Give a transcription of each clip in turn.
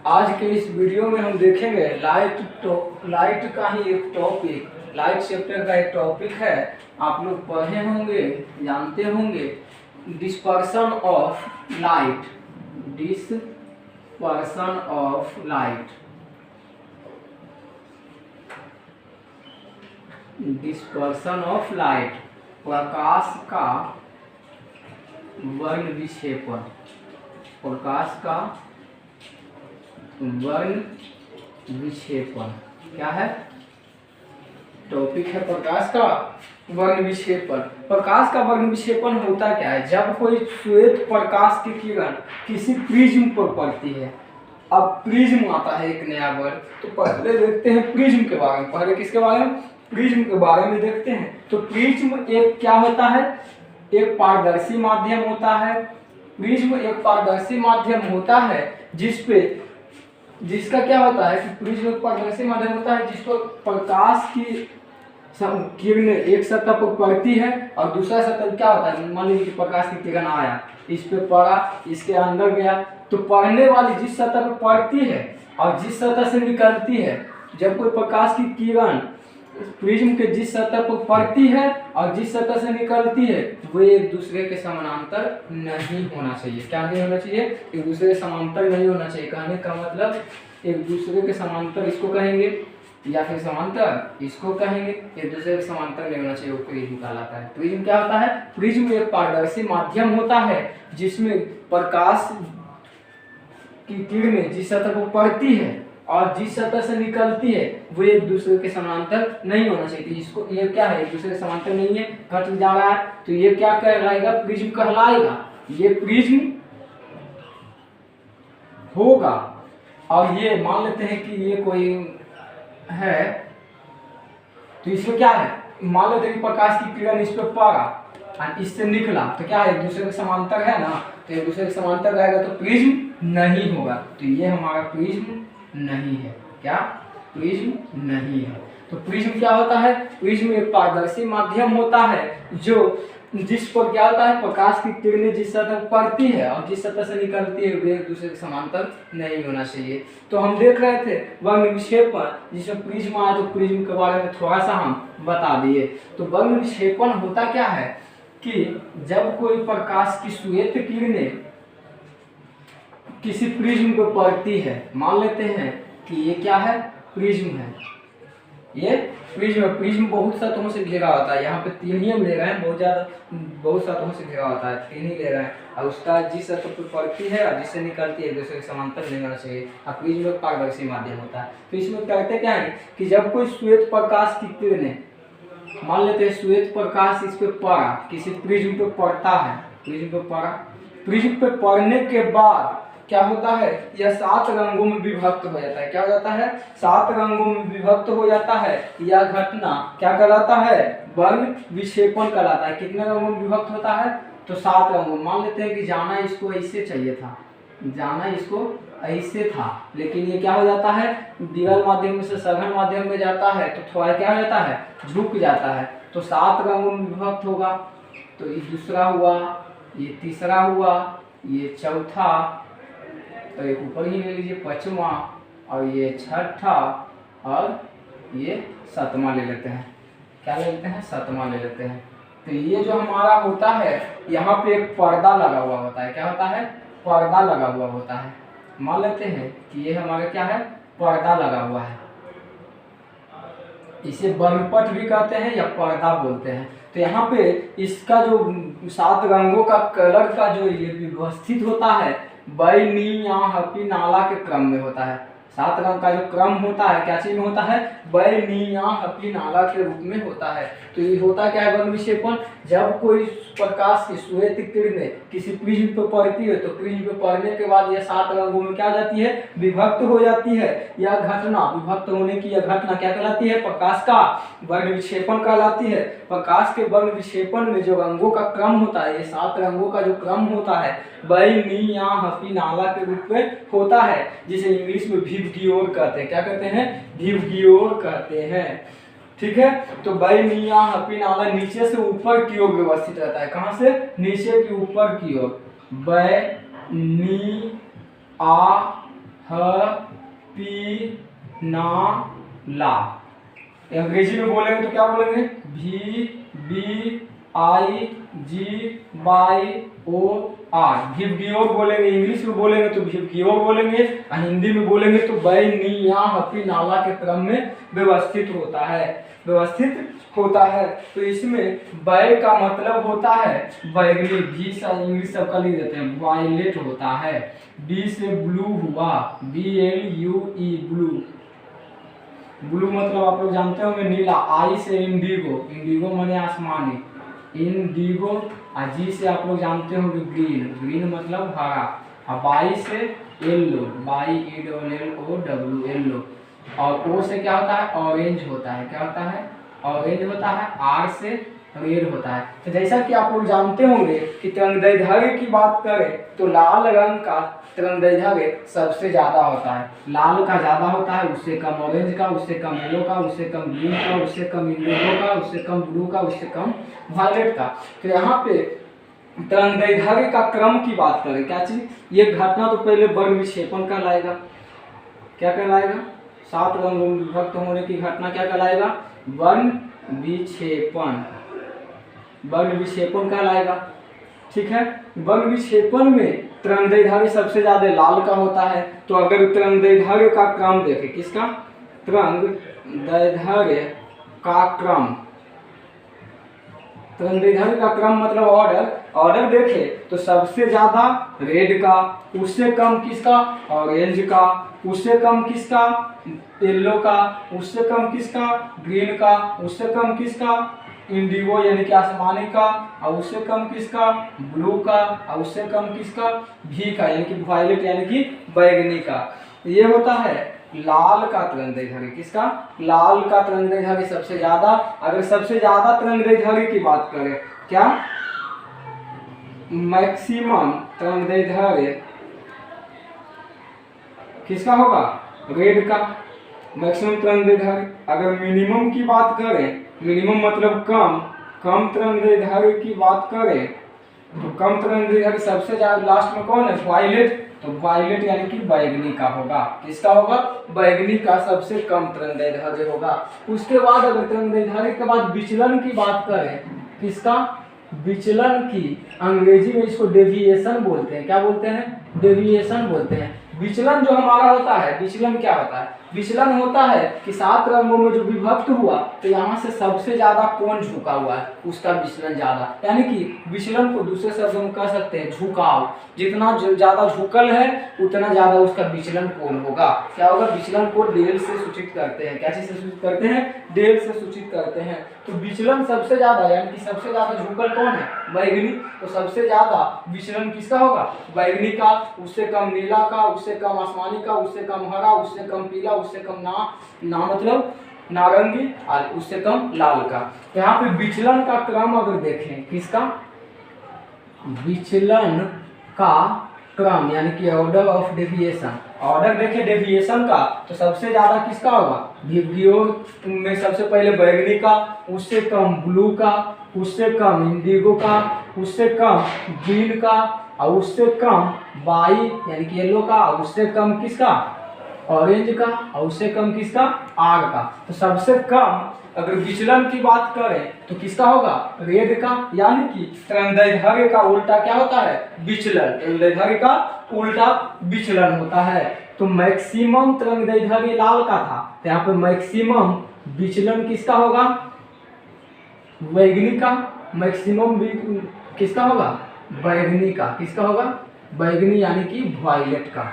आज के इस वीडियो में हम देखेंगे लाइट का ही एक टॉपिक, लाइट चैप्टर का एक टॉपिक है। आप लोग पढ़े होंगे, जानते होंगे, dispersion of light. Dispersion of light, dispersion of light, प्रकाश का वर्ण विक्षेपण, प्रकाश का वर्ण विक्षेपण क्या है? टॉपिक है प्रकाश का वर्ण विक्षेपण। प्रकाश का वर्ण विक्षेपण होता क्या है? जब कोई श्वेत प्रकाश की किरण किसी प्रिज्म पर पड़ती है। अब प्रिज्म आता है एक नया वर्ड, तो पहले देखते हैं प्रिज्म के बारे में। पहले किसके बारे में? प्रिज्म के बारे में देखते हैं। तो प्रिज्म एक क्या होता है? एक पारदर्शी माध्यम होता है। प्रिज्म एक पारदर्शी माध्यम होता है जिसका क्या होता है कि प्रिज्म एक पारदर्शी माध्यम होता है जिस पर प्रकाश की किरणें एक सतह पर पड़ती है और दूसरा सतह क्या होता है? मान लीजिए कि प्रकाश की किरण आया, इस पे पड़ा, इसके अंदर गया, तो पड़ने वाली जिस सतह पर पड़ती है और जिस सतह से निकलती है, जब कोई प्रकाश की किरण प्रिज्म के जिस सतह पर पड़ती है और जिस सतह से निकलती है, वो एक दूसरे के समानांतर नहीं होना चाहिए। क्या नहीं होना चाहिए? एक दूसरे के समांतर नहीं होना चाहिए। कहने का मतलब एक दूसरे के समांतर इसको कहेंगे या फिर समांतर इसको कहेंगे। एक दूसरे के समांतर नहीं होना चाहिए, वो प्रिज्म कहलाता है। प्रिज्म क्या होता है? प्रिज्म एक पारदर्शी माध्यम होता है जिसमें प्रकाश की किरणें जिस सतह पर पड़ती है और जिस सतह से निकलती है वो एक दूसरे के समांतर नहीं होना चाहिए। इसको ये क्या है? एक दूसरे के समांतर नहीं है, कट जा रहा है, तो ये क्या कहलाएगा? प्रिज्म कहलाएगा। ये प्रिज्म होगा। और ये मान लेते हैं कि ये कोई है, तो इसमें क्या है? मान लेते हैं कि प्रकाश की किरण इस पर पड़ा और इससे निकला, तो क्या है? एक दूसरे के समांतर है ना, तो एक दूसरे के समांतर रहेगा तो प्रिज्म नहीं होगा। तो ये हमारा प्रिज्म नहीं है। क्या? प्रिज्म नहीं है। तो प्रिज्म क्या होता है? प्रिज्म एक पारदर्शी माध्यम होता है जिस पर क्या होता है? प्रकाश की किरणें जिस सतह पर पड़ती है और जिस सतह से निकलती है वे एक दूसरे के समांतर नहीं होना चाहिए। तो हम देख रहे थे वर्ण विक्षेपण, जिसमें प्रिज्म आया, तो प्रिज्म के बारे में थोड़ा सा हम बता दिए। तो वर्ण विक्षेपण होता क्या है कि जब कोई प्रकाश की श्वेत किरणें किसी प्रिज्म पर पड़ती है, मान लेते हैं कि ये क्या है? प्रिज्म है। ये प्रिज्म बहुत सतहों से घिरा होता है। यहाँ पे तीन ही हम ले रहे हैं, बहुत सतहों से घिरा होता है, तीन ही ले रहे हैं। और उसका जिस सतह पर पड़ती है और जिससे निकलती है दूसरे के समांतर नहीं होना चाहिए। और प्रिज्म एक पारदर्शी माध्यम होता है। तो इसमें कहते क्या है कि जब कोई श्वेत प्रकाश की किरणें, मान लेते हैं श्वेत प्रकाश इस पे पड़ा, किसी प्रिज्म पे पड़ता है, प्रिज्म पे पड़ा, प्रिज्म पे पड़ने के बाद क्या होता है? यह 7 रंगों में विभक्त हो जाता है। क्या हो जाता है? 7 रंगों में विभक्त हो जाता है। यह घटना क्या कहलाता है? वर्ण विक्षेपण कहलाता है। कितने रंगों में विभक्त होता है? तो 7 रंगों। मान लेते हैं कि जाना इसको ऐसे चाहिए था, जाना इसको ऐसे था, लेकिन ये क्या हो जाता है? विरल माध्यम से सघन माध्यम में जाता है तो थोड़ा क्या हो जाता है? झुक जाता है। तो 7 रंगों में विभक्त होगा। तो ये दूसरा हुआ, ये तीसरा हुआ, ये चौथा, तो एक ऊपर ही ले लीजिए पांचवा, और ये छठा, और ये 7वां ले लेते हैं। क्या ले लेते हैं? 7वां ले लेते हैं। तो ये जो हमारा होता है, यहाँ पे एक पर्दा लगा हुआ होता है। क्या होता है? पर्दा लगा हुआ होता है। मान लेते हैं कि ये हमारा क्या है? पर्दा लगा हुआ है। इसे वर्णपट भी कहते हैं या पर्दा बोलते हैं। तो यहाँ पे इसका जो 7 रंगों का कलर का जो ये व्यवस्थित होता है, बै नी या हपी नाला के क्रम में होता है। 7 रंग का जो क्रम होता है क्या चीज में होता है? बै नी या हपी नाला के रूप में होता है। तो ये होता क्या है? वर्ण विक्षेपण। जब कोई प्रकाश की श्वेत किरणें किसी प्रिज्म पर पड़ती है तो प्रिज्म पर पड़ने के बाद यह 7 रंगों में क्या हो जाती है? विभक्त हो जाती है। यह घटना, विभक्त होने की यह घटना क्या कहलाती है? प्रकाश का वर्ण विक्षेपण कहलाती है। प्रकाश के वर्ण विक्षेपण में जो रंगों का क्रम होता है, ये 7 रंगों का जो क्रम होता है, बै नी या हपी नाला के रूप में होता है, जिसे इंग्लिश में विबग्योर कहते हैं। क्या कहते हैं? विबग्योर कहते हैं। ठीक है। तो बै नी या हपी नाला नीचे से ऊपर की ओर व्यवस्थित रहता है। कहाँ से? नीचे की ऊपर की ओर। बै नी आ पी ना ला। अंग्रेजी में बोलेंगे तो क्या बोलेंगे? VBIGYOR, भिवगियोर बोलेंगे। इंग्लिश में बोलेंगे तो भिवगियोर बोलेंगे, और हिंदी में बोलेंगे तो बै नी या हपी नाला के क्रम में व्यवस्थित होता है, व्यवस्थित होता है। तो इसमें बै का मतलब होता है बैगनी, भी से इंग्लिश सबका लिख देते हैं, वायलेट होता है। बी से ब्लू हुआ, BLUE ब्लू, ब्लू मतलब आप लोग जानते होंगे नीला। आई से इंडिगो, इंडिगो माने आसमानी, इंडिगो। और जी से आप लोग जानते होंगे ग्रीन, ग्रीन मतलब हरा। और बाई से येलो, BYELLOW येलो। और ओ से क्या होता है? ऑरेंज होता है। क्या होता है? ऑरेंज होता है। आर से रेड होता है। तो जैसा कि आप लोग जानते होंगे कि तिरंगधारी की बात करें तो लाल रंग का तिरंगधारी सबसे ज्यादा होता है, लाल का ज्यादा होता है, उससे कम ऑरेंज का, उससे कम येलो का, उससे कम ग्रीन का, उससे कम इंडिगो का, उससे कम ब्लू का, उससे कम वायलेट का। तो यहाँ पे तिरंगधारी का क्रम की बात करें, क्या चीज? ये घटना तो पहले वर्ण विक्षेपण कहलाएगा। क्या कहलाएगा? 7 रंगों में विभक्त होने की घटना क्या कहलाएगा? वर्ण विक्षेपण, वर्ण विक्षेपण कहलाएगा। ठीक है। वर्ण विक्षेपण में तिरंगधारी सबसे ज्यादा लाल का होता है। तो अगर तिरंगधारी का क्रम देखें, किसका? तिरंगधारी का क्रम, तिरंगधारी का क्रम मतलब ऑर्डर, ऑर्डर देखें तो सबसे ज्यादा रेड का, उससे कम किसका? ऑरेंज का, उससे कम किसका? येलो का, उससे कम किसका? ग्रीन का, उससे कम किसका? इंडिगो यानी कि आसमानी का, और उससे कम किसका? ब्लू का, और उससे कम किसका? भी का यानी कि वायलेट यानी कि बैगनी का। ये होता है लाल का तिरंगधारी। किसका? लाल का तिरंगधारी सबसे ज्यादा। अगर सबसे ज्यादा तिरंगधारी की बात करें, क्या? मैक्सिमम तिरंगधारी किसका होगा? रेड का, मैक्सिमम तिरंगधारी। अगर मिनिमम की बात करें, मिनिमम मतलब कम, कम तिरंगधारी की बात करें तो कम तिरंगधारी सबसे ज्यादा लास्ट में कौन है? वायलेट। तो वायलेट यानी कि बैगनी का होगा। किसका होगा? बैगनी का सबसे कम तिरंगधारी होगा। उसके बाद अगर तिरंगधारी के बाद विचलन की बात करें, किसका? विचलन की, अंग्रेजी में इसको डेविएशन बोलते हैं। क्या बोलते हैं? डेविएशन बोलते हैं। विचलन जो हमारा होता है, विचलन क्या होता है? विचलन होता है कि 7 रंगों में जो विभक्त हुआ तो यहाँ से सबसे ज्यादा कौन झुका हुआ है, उसका विचलन ज्यादा। यानी कि विचलन को दूसरे शब्दों में कह सकते हैं झुकाव। जितना ज्यादा झुकल है उतना ज्यादा उसका विचलन कोण होगा। क्या होगा? विचलन को डेल से सूचित करते हैं। क्या चीज से सूचित करते हैं? डेल से सूचित करते हैं। तो विचलन सबसे ज्यादा यानी कि सबसे ज्यादा झुकल कौन है? बैगनी। तो सबसे ज्यादा विचलन किसका होगा? बैगनी का, उससे कम नीला का, उससे कम आसमानी का, उससे कम हरा, उससे कम पीला, उससे कम ना मतलब नारंगी, और उससे कम लाल का। तो यहाँ पे विचलन का क्रम अगर देखें, किसका? विचलन का क्रम यानी कि ऑर्डर ऑफ डेविएशन। ऑर्डर देखें डेविएशन का तो सबसे ज्यादा किसका होगा? भिवगियोर में सबसे पहले बैगनी का, उससे कम ब्लू का, उससे कम इंडिगो का, उससे कम ग्रीन का, और उससे कम बाई यानी कि येलो का, और उससे कम किसका? ऑरेंज का, और उससे कम किसका? आर का। तो सबसे कम अगर विचलन की बात करें तो किसका होगा? रेड का। यानी कि तिरंगधारी का उल्टा क्या होता है? विचलन। तिरंगधारी का उल्टा विचलन होता है। तो मैक्सिमम तिरंगधारी लाल का था, तो यहाँ पे मैक्सिमम विचलन किसका होगा? बैगनी का। मैक्सिमम किसका होगा? बैगनी का। किसका होगा? बैगनी यानी कि वायलेट का।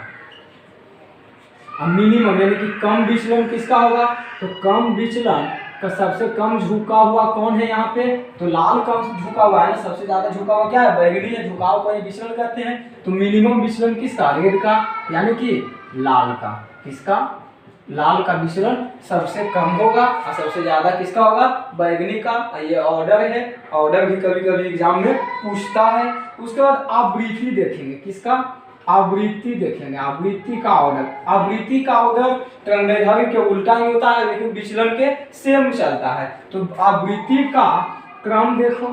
मिनिमम यानी कि कम विचलन किसका होगा? तो कम विचलन का सबसे कम झुका हुआ कौन है यहाँ पे? तो लाल कम झुका हुआ है ना, सबसे ज्यादा झुका हुआ क्या है? बैगनी है। झुकाव को विचलन कहते हैं। तो मिनिमम विचलन किसका? रेड का यानी कि लाल का। किसका? लाल का विचलन सबसे कम होगा, और सबसे ज्यादा किसका होगा? बैगनी का। ये ऑर्डर है, ऑर्डर भी कभी कभी एग्जाम में पूछता है। उसके बाद आवृत्ति देखेंगे, किसका? आवृत्ति देखेंगे। आवृत्ति का ऑर्डर, आवृत्ति का ऑर्डर तिरंगधारी के उल्टा ही होता है लेकिन विचलन के सेम चलता है। तो आवृत्ति का क्रम देखो,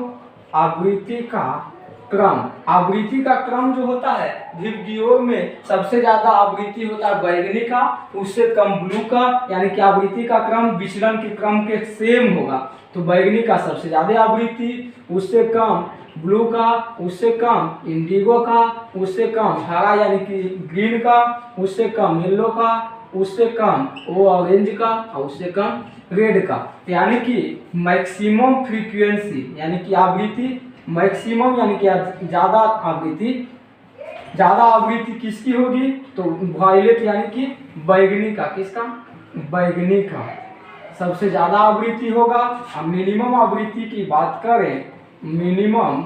आवृत्ति का क्रम, आवृत्ति का क्रम जो होता है विबग्योर में सबसे ज्यादा आवृत्ति होता है बैगनी का, उससे कम ब्लू का, यानी कि आवृत्ति का क्रम विचलन के क्रम के सेम होगा। तो बैगनी का सबसे ज्यादा आवृत्ति, उससे कम ब्लू का, उससे कम इंडिगो का, उससे कम हरा यानी कि ग्रीन का, उससे कम येलो का, उससे कम वो ऑरेंज का और उससे कम रेड का। यानी कि मैक्सिमम फ्रीक्वेंसी यानी कि आवृत्ति मैक्सिमम यानी कि ज़्यादा आवृत्ति किसकी होगी? तो वायलेट यानी कि बैगनी का, किसका? बैगनी का सबसे ज़्यादा आवृत्ति होगा। अब मिनिमम आवृत्ति की बात करें, मिनिमम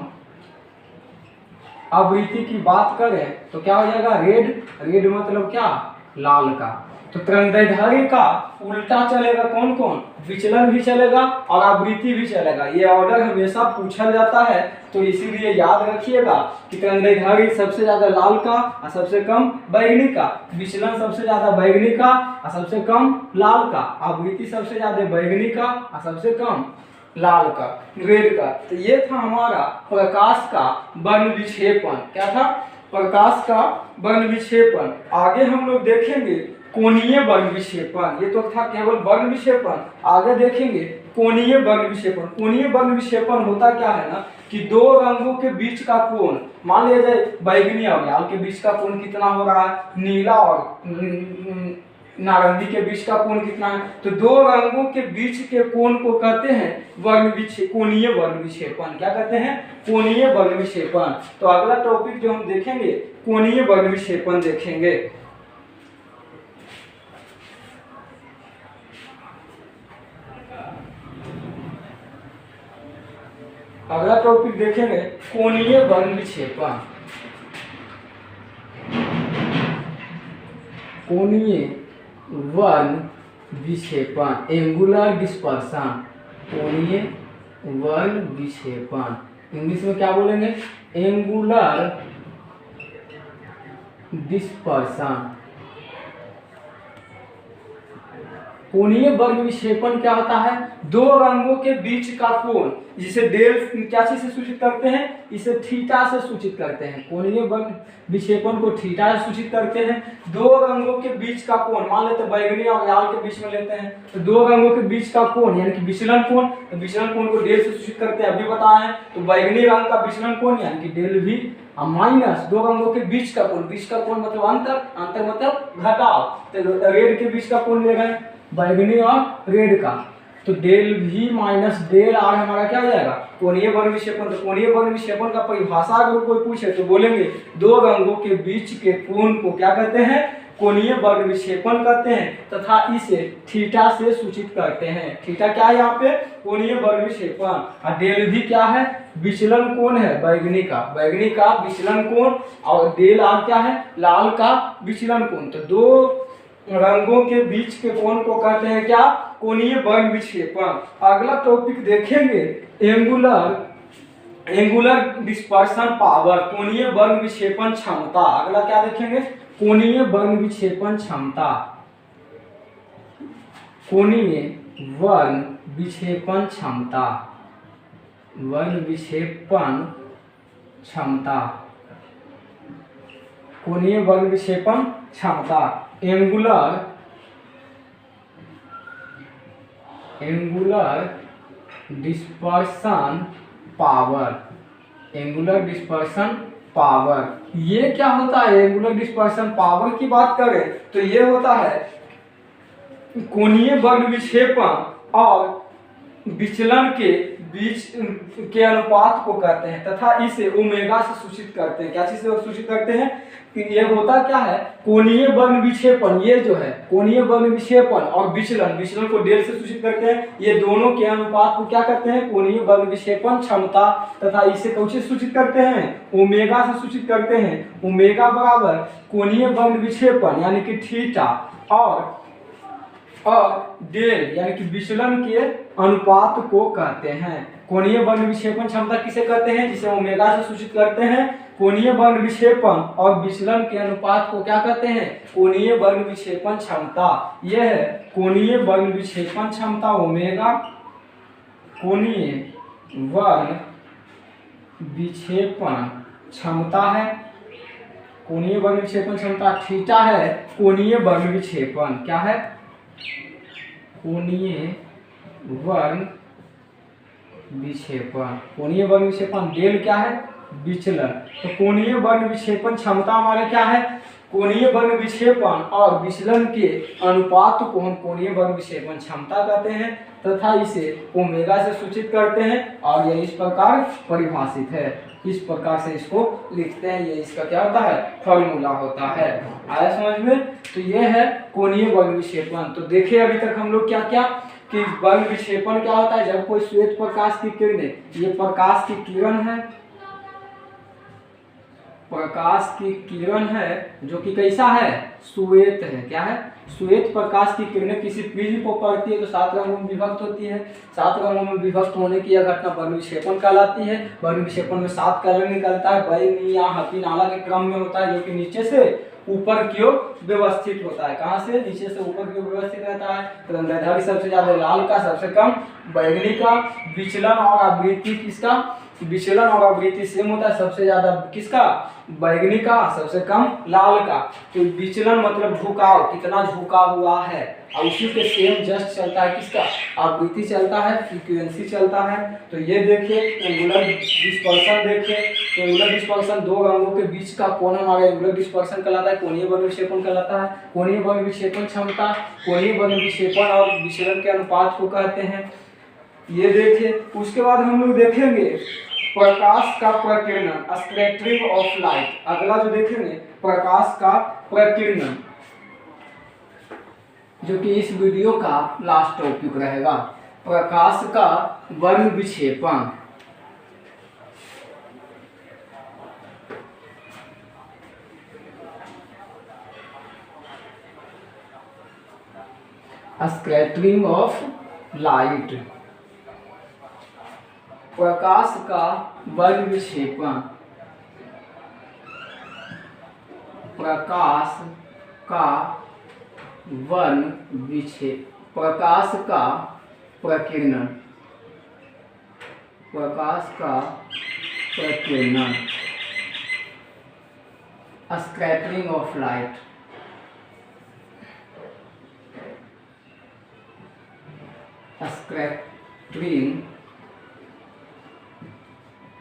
आवृत्ति की बात करें तो क्या हो जाएगा? रेड। रेड मतलब क्या? लाल का। तो तरंगदैर्ध्य का उल्टा चलेगा कौन कौन? विचलन भी चलेगा और आवृत्ति भी चलेगा। ये ऑर्डर हमेशा पूछा जाता है, तो इसीलिए याद रखिएगा कि तरंगदैर्ध्य सबसे ज्यादा लाल का और सबसे कम बैगनी का, विचलन सबसे ज्यादा बैगनी का और सबसे कम लाल का, आवृत्ति सबसे ज्यादा बैगनी का और सबसे कम लाल का, रेड का। तो ये था हमारा प्रकाश का वर्ण विक्षेपण। क्या था? प्रकाश का वर्ण विक्षेपण। आगे हम लोग देखेंगे कोणीय वर्ण विक्षेपण। ये तो था केवल वर्ण विक्षेपण, आगे देखेंगे कोणीय वर्ण विक्षेपण। कोणीय वर्ण विक्षेपण होता क्या है ना कि दो रंगों के बीच का कोण, मान लिया जाए बैगनी और लाल के बीच का कोण कितना हो रहा है, नीला और नारंगी के बीच का कोण कितना है, तो दो रंगों के बीच के कोण को कहते हैं कोणीय वर्ण विक्षेपण। क्या कहते हैं? कोणीय वर्ण विक्षेपण। तो अगला टॉपिक जो हम देखेंगे कोणीय वर्ण विक्षेपण देखेंगे। अगला टॉपिक देखेंगे कोणीय वर्ण विक्षेपण। कोणीय वर्ण विक्षेपण, एंगुलर डिस्पर्सन। कोणीय वर्ण विक्षेपण इंग्लिश में क्या बोलेंगे? Angular dispersion. कोणीय वर्ण विक्षेपण क्या होता है? दो रंगों के बीच का कोण, जिसे डेल क्या चीज से सूचित करते हैं? इसे थीटा से सूचित करते हैं। कोणीय वर्ण विक्षेपण को थीटा से सूचित करते हैं। दो रंगों के बीच का कोण, मान लेते हैं बैगनी और लाल के बीच में लेते हैं, तो दो रंगों के बीच का कोण यानी कि विचलन कोण, तो विचलन कोण को डेल से सूचित करते हैं, अभी बताए हैं। तो बैगनी रंग का विचलन कोण यानी कि डेल भी माइनस दो रंगों के बीच का कोण, बीच का कोण मतलब अंतर, अंतर मतलब घटाव, तो रेड के बीच का कोण ले रहे हैं बैगनी और रेड का, तो डेल भी माइनस डेल आर हमारा क्या हो जाएगा? कोणीय वर्ण विक्षेपण। तो कोणीय वर्ण विक्षेपण का परिभाषा अगर कोई पूछे तो बोलेंगे दो रंगों के बीच के कोण को क्या कहते हैं? कोणीय वर्ण विक्षेपण कहते हैं तथा इसे थीटा से सूचित करते हैं। थीटा क्या है यहाँ पे? कोणीय वर्ण विक्षेपण। और डेल भी क्या है? विचलन कोण है बैगनी का, बैगनी का विचलन कोण, और डेल आर क्या है? लाल का विचलन कोण। तो दो रंगों के बीच के कोण को कहते हैं क्या? कोणीय वर्ण विक्षेपण। अगला टॉपिक देखेंगे एंगुलर डिस्पर्सन पावर, कोणीय वर्ण विक्षेपण क्षमता। अगला क्या देखेंगे? कोणीय वर्ण विक्षेपण क्षमता। कोणीय वर्ण विक्षेपण क्षमता, वर्ण विक्षेपण क्षमता, कोणीय वर्ण विक्षेपण क्षमता। Angular dispersion power, angular dispersion power. ये क्या होता है? एंगुलर डिस्पर्सन पावर की बात करें तो ये होता है कोणीय वर्ण विक्षेपण और विचलन के बीच के अनुपात को कहते हैं तथा इसे ओमेगा से सूचित करते हैं। क्या चीज से सूचित करते हैं? कि ये होता क्या है? कोणीय वर्ण विक्षेपण, ये जो है कोणीय वर्ण विक्षेपण और विचलन, विचलन को डेल से सूचित करते हैं, ये दोनों के अनुपात को क्या कहते हैं? कोणीय वर्ण विक्षेपण क्षमता तथा इसे कौन से सूचित करते हैं? ओमेगा से सूचित करते हैं। ओमेगा बराबर कोणीय वर्ण विक्षेपण यानी कि थीटा और डेल यानी कि विचलन के अनुपात को कहते हैं। कोणीय वर्ण विक्षेपण क्षमता किसे कहते हैं? जिसे ओमेगा से सूचित करते हैं। कोणीय वर्ण विक्षेपण और विचलन के अनुपात को क्या कहते हैं? कोणीय वर्ण विक्षेपण क्षमता। यह है कोणीय वर्ण विक्षेपण क्षमता ओमेगा, कोणीय वर्ण विक्षेपण क्षमता है, कोणीय वर्ग विक्षेपण क्षमता। थीटा है कोणीय वर्ग विक्षेपण, क्या है, कोणीय वर्ग विक्षेपण। कोणीय वर्ग विक्षेपण डेल क्या है, विचलन। तो कोणीय वर्ग विक्षेपण क्षमता हमारे क्या है, कोणीय वर्ग विक्षेपण और विचलन के अनुपात को हम कोणीय वर्ग विक्षेपण क्षमता कहते हैं तथा इसे ओमेगा से सूचित करते हैं और यह इस प्रकार परिभाषित है, इस प्रकार से इसको लिखते हैं। ये इसका क्या होता है, फॉर्मूला होता है। आया समझ में। तो ये है कोणीय वर्ग विक्षेपण। तो देखिए अभी तक हम लोग क्या क्या कि वर्ग विक्षेपण क्या होता है, जब कोई श्वेत प्रकाश की किरणें, ये प्रकाश की किरण है, प्रकाश की किरण है जो कि कैसा है, श्वेत है, क्या है, श्वेत प्रकाश की किरणें किसी प्रिज्म पर पड़ती है तो 7 रंगों में विभक्त होती है। 7 रंगों में विभक्त होने की यह घटना वर्ग विक्षेपण कहलाती है। वर्ग विक्षेपण में 7 कलर निकलता है, बैगनी या हल्की नाला के क्रम में होता है, जो कि नीचे से ऊपर की ओर व्यवस्थित होता है। कहाँ से, नीचे से ऊपर की ओर व्यवस्थित रहता है। रंगधारी सबसे ज्यादा लाल का, सबसे कम बैगनी का। विचलन और आवृत्ति किसका, विचलन और आवृत्ति सेम होता है, सबसे ज्यादा किसका, बैगनी का, सबसे कम लाल का। तो विचलन मतलब झुकाव, कितना झुका हुआ है, और उसी के सेम जस्ट चलता है किसका, आवृत्ति चलता है, फ्रीक्वेंसी चलता है। तो ये देखिए एंगुलर डिस्पर्सन, देखिए एंगुलर डिस्पर्सन, दो रंगों के बीच का कोण हमारा एंगुलर डिस्पर्सन कहलाता है, कोणीय वर्ग विक्षेपण कहलाता है। कोणीय वर्ग विक्षेपण क्षमता, कोणीय वर्ग विक्षेपण और विचलन के अनुपात को कहते हैं। ये देखिए उसके बाद हम लोग देखेंगे प्रकाश का प्रकीर्णन, स्कैटरिंग ऑफ लाइट। अगला जो देखेंगे प्रकाश का प्रकीर्णन, जो कि इस वीडियो का लास्ट टॉपिक रहेगा। प्रकाश का वर्ग विक्षेपण, स्कैटरिंग ऑफ लाइट, प्रकाश का वर्ग विक्षेपण, प्रकाश का वर्ग विक्षेपण, प्रकाश का प्रकीर्णन, प्रकाश का प्रकीर्णन, scattering of light, scattering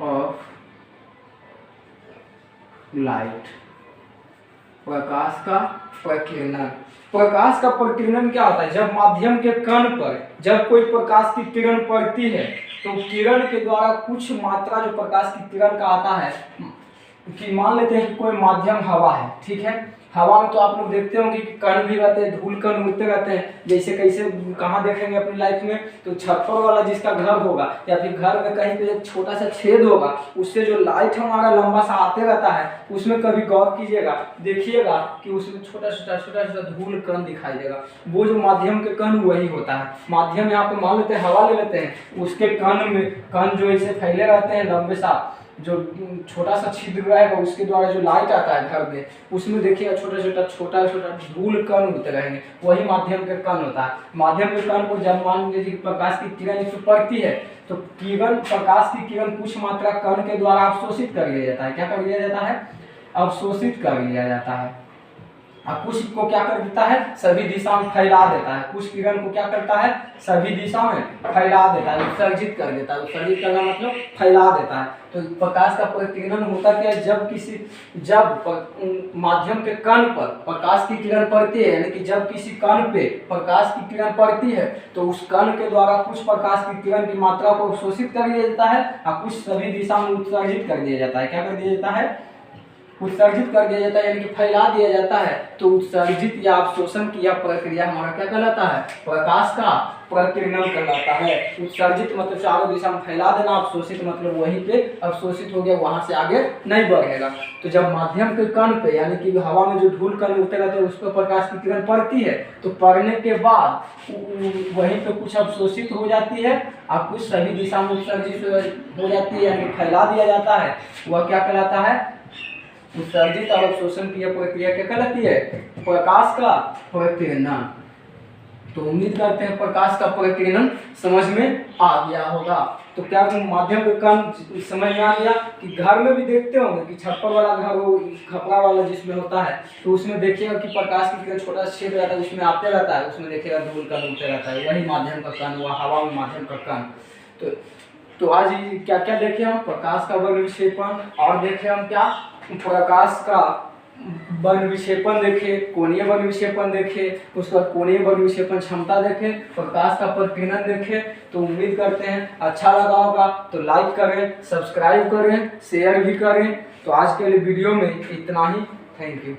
of light, प्रकाश का प्रकीर्णन। प्रकाश का प्रकीर्णन क्या होता है, जब माध्यम के कण पर जब कोई प्रकाश की किरण पड़ती है तो किरण के द्वारा कुछ मात्रा जो प्रकाश की किरण का आता है, कि मान लेते हैं कि कोई माध्यम हवा है, ठीक है। हवा में तो आप लोग देखते होंगे कि कण भी रहते हैं, धूल कण उड़ते रहते हैं। जैसे कैसे कहाँ देखेंगे अपनी लाइफ में, तो छप्पर वाला जिसका घर होगा या फिर घर में कहीं पे एक छोटा सा छेद होगा, उससे जो लाइट हमारा लंबा सा आते रहता है, उसमें कभी गौर कीजिएगा, देखिएगा कि उसमें छोटा छोटा धूल कण दिखाई देगा। वो जो माध्यम के कण वही होता है। माध्यम यहाँ पे मान लेते हैं हवा ले लेते हैं, उसके कण जो ऐसे फैले रहते हैं लंबे सा, जो छोटा सा छिद्र रहेगा उसके द्वारा जो लाइट आता है घर में, उसमें देखिएगा छोटा छोटा धूल कण उड़ते रहेंगे, वही माध्यम के कण होता है। माध्यम के कण को जब मान लीजिए प्रकाश की किरण इस पर पड़ती है तो प्रकाश की किरण कुछ मात्रा कण के द्वारा अवशोषित कर लिया जाता है। क्या कर लिया जाता है, अवशोषित कर लिया जाता है। और कुछ को क्या कर देता है, सभी दिशा में फैला देता है। कुछ किरण को क्या करता है, सभी दिशा में फैला देता है, उत्सर्जित कर देता है। उत्सर्जित करना मतलब फैला देता है। तो प्रकाश का प्रकीर्णन होता क्या है, जब माध्यम के कण पर प्रकाश की किरण पड़ती है, यानी कि जब किसी कण पे प्रकाश की किरण पड़ती है तो उस कण के द्वारा कुछ प्रकाश की किरण की मात्रा को अवशोषित कर दिया जाता है और कुछ सभी दिशा में उत्सर्जित कर दिया जाता है। क्या कर दिया जाता है, उत्सर्जित कर दिया जाता है, यानी कि फैला दिया जाता है। तो उत्सर्जित या अवशोषण की यह प्रक्रिया हमारा क्या कहलाता है, प्रकाश का प्रकीर्णन कहलाता है। उत्सर्जित मतलब चारों दिशा में फैला देना, अवशोषित मतलब वहीं पे अवशोषित हो गया, वहां से आगे नहीं बढ़ेगा। तो जब माध्यम के कण पे यानी कि हवा में जो धूल कण उड़ते रहते हैं उस पर प्रकाश की किरण पड़ती है, तो पड़ने के बाद वहीं पे कुछ अवशोषित हो जाती है और कुछ सभी दिशा में उत्सर्जित हो जाती है, यानी फैला दिया जाता है। वह क्या कहलाता है, उत्सर्जित और अवशोषण की प्रक्रिया क्या कहलाती है, प्रकाश का प्रकीर्णन। तो उम्मीद करते हैं प्रकाश का प्रकीर्णन समझ में आ गया होगा। तो क्या माध्यम का कण समझ में आ गया कि घर में भी देखते होंगे कि छप्पर वाला घर हो, खपरा वाला जिसमें होता है, तो उसमें देखिएगा कि प्रकाश की किरण छोटा छेद रहता है, उसमें आते रहता है, उसमें देखिएगा धूल कण उठते रहता है, वही माध्यम का कण, वह हवा में माध्यम का कण। तो आज क्या क्या देखे हम, प्रकाश का वर्ण विक्षेपण, और देखे हम क्या, प्रकाश का वर्ण विक्षेपण देखे, कोणीय वर्ण विक्षेपण देखे, उसके बाद कोणीय वर्ण विक्षेपण क्षमता देखे, प्रकाश का प्रकीर्णन देखे। तो उम्मीद करते हैं अच्छा लगा होगा, तो लाइक करें, सब्सक्राइब करें, शेयर भी करें। तो आज के लिए वीडियो में इतना ही। Thank you.